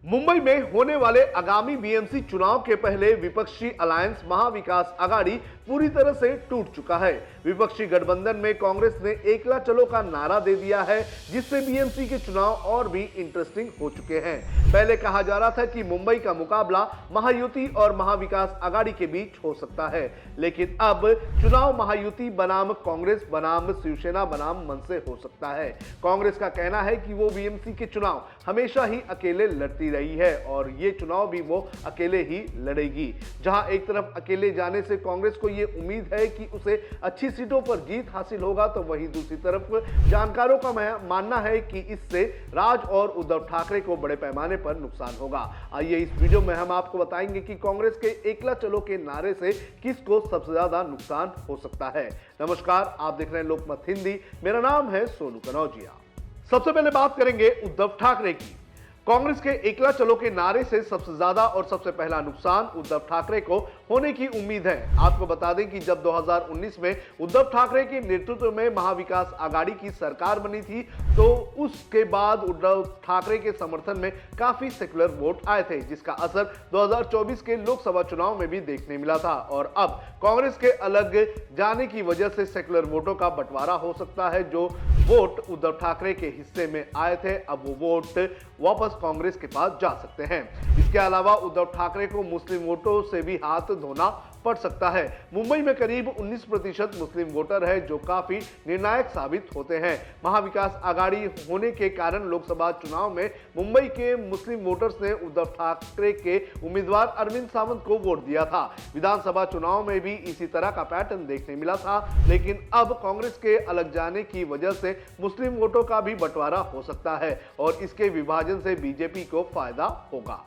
मुंबई में होने वाले आगामी बीएमसी चुनाव के पहले विपक्षी अलायंस महाविकास आघाड़ी पूरी तरह से टूट चुका है। विपक्षी गठबंधन में कांग्रेस ने एकला चलो का नारा दे दिया है, जिससे बीएमसी के चुनाव और भी इंटरेस्टिंग हो चुके हैं। पहले कहा जा रहा था कि मुंबई का मुकाबला महायुति और महाविकास आघाड़ी के बीच हो सकता है, लेकिन अब चुनाव महायुति बनाम कांग्रेस बनाम शिवसेना बनाम मन से हो सकता है। कांग्रेस का कहना है कि वो बीएमसी के चुनाव हमेशा ही अकेले लड़ती रही है और ये चुनाव भी वो अकेले ही लड़ेगी। जहां एक तरफ अकेले जाने से कांग्रेस को ये उम्मीद है कि उसे अच्छी सीटों पर जीत हासिल होगा, तो वहीं दूसरी तरफ जानकारों का मानना है कि इससे राज और उद्धव ठाकरे को बड़े पैमाने पर नुकसान होगा। आइए इस वीडियो में हम आपको बताएंगे कि कांग्रेस के एकला चलो के नारे से किसको सबसे ज्यादा नुकसान हो सकता है। नमस्कार, आप देख रहे हैं लोकमत हिंदी। मेरा नाम है सोनू कनौजिया। सबसे पहले बात करेंगे उद्धव ठाकरे की। कांग्रेस के एकला चलो के नारे से सबसे ज्यादा और सबसे पहला नुकसान उद्धव ठाकरे को होने की उम्मीद है। आपको बता दें कि जब 2019 में उद्धव ठाकरे के नेतृत्व में महाविकास आघाड़ी की सरकार बनी थी, तो उसके बाद उद्धव ठाकरे के समर्थन में काफी सेक्युलर वोट आए थे, जिसका असर 2024 के लोकसभा चुनाव में भी देखने मिला था। और अब कांग्रेस के अलग जाने की वजह से सेक्युलर वोटों का बंटवारा हो सकता है। जो वोट उद्धव ठाकरे के हिस्से में आए थे, अब वो वोट वापस कांग्रेस के पास जा सकते हैं। इसके अलावा उद्धव ठाकरे को मुस्लिम वोटों से भी हाथ धोना पड़ सकता है। मुंबई में करीब 19% मुस्लिम वोटर है, जो काफी निर्णायक साबित होते हैं। महाविकास आघाड़ी होने के कारण लोकसभा चुनाव में मुंबई के मुस्लिम वोटर्स ने उद्धव ठाकरे के उम्मीदवार अरविंद सावंत को वोट दिया था। विधानसभा चुनाव में भी इसी तरह का पैटर्न देखने मिला था, लेकिन अब कांग्रेस के अलग जाने की वजह से मुस्लिम वोटों का भी बंटवारा हो सकता है और इसके विभाजन से बीजेपी को फायदा होगा।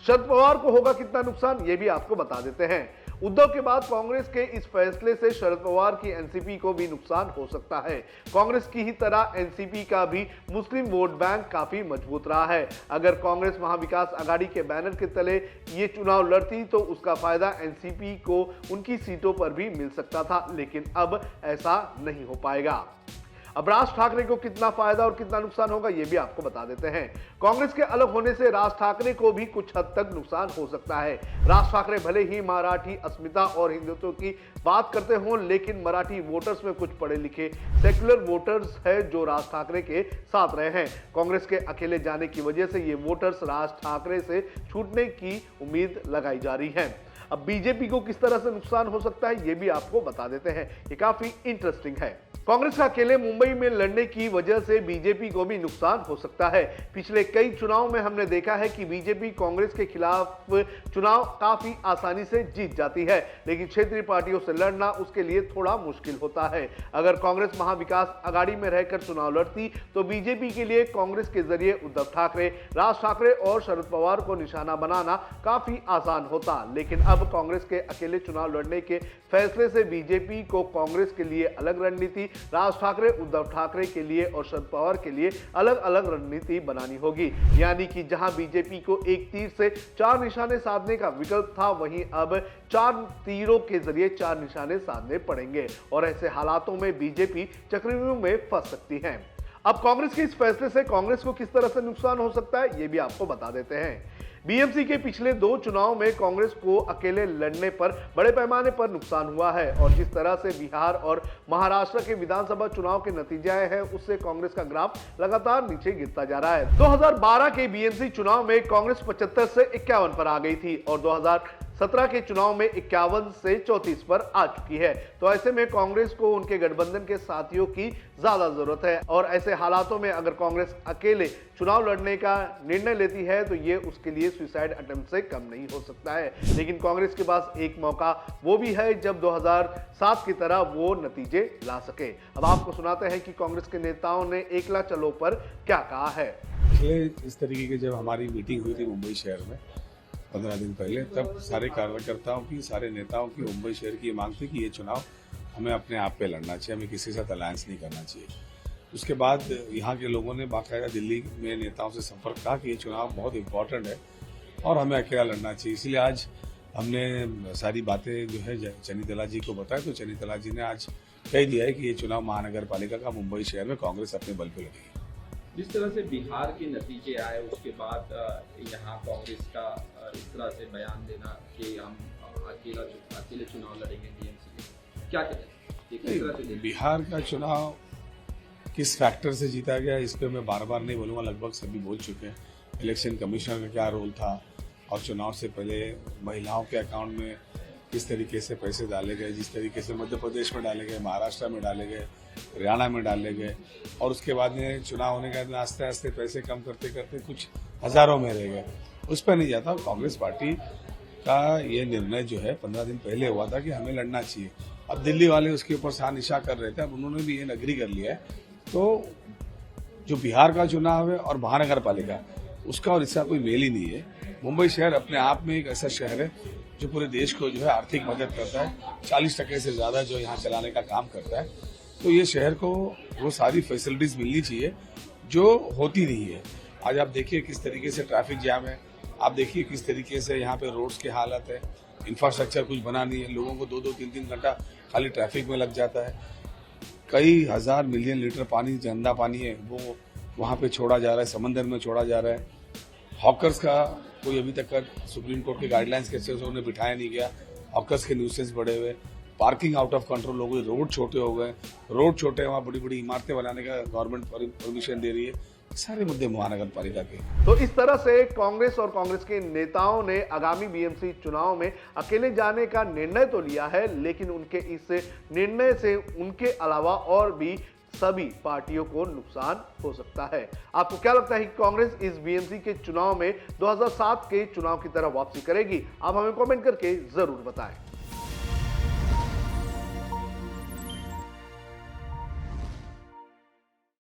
शरद पवार को होगा कितना नुकसान, यह भी आपको बता देते हैं। उद्धव के बाद कांग्रेस के इस फैसले से शरद पवार की एनसीपी को भी नुकसान हो सकता है। कांग्रेस की ही तरह एनसीपी का भी मुस्लिम वोट बैंक काफी मजबूत रहा है। अगर कांग्रेस महाविकास आघाड़ी के बैनर के तले ये चुनाव लड़ती, तो उसका फायदा एनसीपी को उनकी सीटों पर भी मिल सकता था, लेकिन अब ऐसा नहीं हो पाएगा। अब राज ठाकरे को कितना फायदा और कितना नुकसान होगा, यह भी आपको बता देते हैं। कांग्रेस के अलग होने से राज ठाकरे को भी कुछ हद तक नुकसान हो सकता है। राज ठाकरे भले ही मराठी अस्मिता और हिंदुत्व की बात करते हों, लेकिन मराठी वोटर्स में कुछ पढ़े लिखे सेक्युलर वोटर्स है जो राज ठाकरे के साथ रहे हैं। कांग्रेस के अकेले जाने की वजह से ये वोटर्स राज ठाकरे से छूटने की उम्मीद लगाई जा रही है। अब बीजेपी को किस तरह से नुकसान हो सकता है, यह भी आपको बता देते हैं। ये काफी इंटरेस्टिंग है। कांग्रेस का अकेले मुंबई में लड़ने की वजह से बीजेपी को भी नुकसान हो सकता है। पिछले कई चुनाव में हमने देखा है कि बीजेपी कांग्रेस के खिलाफ चुनाव काफी आसानी से जीत जाती है, लेकिन क्षेत्रीय पार्टियों से लड़ना उसके लिए थोड़ा मुश्किल होता है। अगर कांग्रेस महाविकास आघाड़ी में रहकर चुनाव लड़ती, तो बीजेपी के लिए कांग्रेस के जरिए उद्धव ठाकरे, राज ठाकरे और शरद पवार को निशाना बनाना काफी आसान होता। लेकिन अब कांग्रेस के अकेले चुनाव लड़ने के फैसले से बीजेपी को कांग्रेस के लिए अलग रणनीति, राज ठाकरे उद्धव ठाकरे के लिए और शरद पवार के लिए अलग अलग रणनीति बनानी होगी। यानी कि जहां बीजेपी को एक तीर से 4 निशाने साधने का विकल्प था, वहीं अब 4 तीरों के जरिए 4 निशाने साधने पड़ेंगे और ऐसे हालातों में बीजेपी चक्रव्यूह में फंस सकती है। अब कांग्रेस के इस फैसले से कांग्रेस को किस तरह से नुकसान हो सकता है, यह भी आपको बता देते हैं। बीएमसी के पिछले 2 चुनाव में कांग्रेस को अकेले लड़ने पर बड़े पैमाने पर नुकसान हुआ है और जिस तरह से बिहार और महाराष्ट्र के विधानसभा चुनाव के नतीजे आए हैं, उससे कांग्रेस का ग्राफ लगातार नीचे गिरता जा रहा है। 2012 के बीएमसी चुनाव में कांग्रेस 75 से 51 पर आ गई थी और 2017 के चुनाव में 51 से 34 पर आ चुकी है। तो ऐसे में कांग्रेस को उनके गठबंधन के साथियों की ज्यादा जरूरत है और ऐसे हालातों में अगर कांग्रेस अकेले चुनाव लड़ने का निर्णय लेती है, तो ये उसके लिए सुसाइड अटेम्प्ट से कम नहीं हो सकता है। लेकिन कांग्रेस के पास एक मौका वो भी है जब 2007 की तरह वो नतीजे ला सके। अब आपको सुनाते हैं कि कांग्रेस के नेताओं ने एकला चलो पर क्या कहा है। इस तरीके की जब हमारी मीटिंग हुई थी मुंबई शहर में 15 दिन पहले, तब सारे कार्यकर्ताओं की, सारे नेताओं की मुंबई शहर की ये मांग थी कि ये चुनाव हमें अपने आप पे लड़ना चाहिए, हमें किसी के साथ अलायंस नहीं करना चाहिए। उसके बाद यहाँ के लोगों ने बाकायदा दिल्ली में नेताओं से संपर्क कहा कि ये चुनाव बहुत इम्पोर्टेंट है और हमें अकेला लड़ना चाहिए। इसलिए आज हमने सारी बातें जो है चनी तला जी को बताया, तो चनी तला जी ने आज कह दिया है कि ये चुनाव महानगर पालिका का मुंबई शहर में कांग्रेस अपने बल पे लड़ेगी। जिस तरह से बिहार के नतीजे आए, उसके बाद तरह से बयान देना कि हम अकेले चुनाव लड़ेंगे बीएमसी के, क्या कहते हैं ये किस तरह से देखते बिहार का चुनाव किस फैक्टर से जीता गया इस पे मैं बार बार नहीं बोलूँगा, लगभग सभी बोल चुके हैं। इलेक्शन कमिश्नर का क्या रोल था और चुनाव से पहले महिलाओं के अकाउंट में किस तरीके से पैसे डाले गए, जिस तरीके से मध्य प्रदेश में डाले गए, महाराष्ट्र में डाले गए, हरियाणा में डाले गए, और उसके बाद में चुनाव होने के बाद में आस्ते आस्ते पैसे कम करते करते कुछ हजारों में रह गए। उस पर नहीं जाता। कांग्रेस पार्टी का ये निर्णय जो है 15 दिन पहले हुआ था कि हमें लड़ना चाहिए। अब दिल्ली वाले उसके ऊपर सानिशा कर रहे थे, अब उन्होंने भी ये एग्री कर लिया है। तो जो बिहार का चुनाव है और महानगर पालिका, उसका और इसका कोई मेल ही नहीं है। मुंबई शहर अपने आप में एक ऐसा शहर है जो पूरे देश को जो है आर्थिक मदद करता है, 40% से ज़्यादा जो यहाँ चलाने का काम करता है। तो ये शहर को वो सारी फैसिलिटीज़ मिलनी चाहिए जो होती नहीं है। आज आप देखिए किस तरीके से ट्रैफिक जाम है, आप देखिए किस तरीके से यहाँ पे रोड्स की हालत है, इंफ्रास्ट्रक्चर कुछ बना नहीं है, लोगों को 2-2, 3-3 घंटा खाली ट्रैफिक में लग जाता है। कई हजार मिलियन लीटर पानी, गंदा पानी है, वो वहाँ पे छोड़ा जा रहा है, समंदर में छोड़ा जा रहा है। हॉकर्स का कोई अभी तक का सुप्रीम कोर्ट के गाइडलाइंस के से उन्हें बिठाया नहीं गया। हॉकर्स के न्यूसेंस बढ़े हुए, पार्किंग आउट ऑफ कंट्रोल हो गई, रोड छोटे हो गए, रोड छोटे वहाँ बड़ी बड़ी इमारतें बनाने का गवर्नमेंट परमिशन दे रही है। सारे मुद्दे महानगर पालिका के। तो इस तरह से कांग्रेस और कांग्रेस के नेताओं ने आगामी बीएमसी चुनाव में अकेले जाने का निर्णय तो लिया है, लेकिन उनके इस निर्णय से उनके अलावा और भी सभी पार्टियों को नुकसान हो सकता है। आपको क्या लगता है कि कांग्रेस इस बीएमसी के चुनाव में 2007 के चुनाव की तरह वापसी करेगी? आप हमें कमेंट करके जरूर बताएं।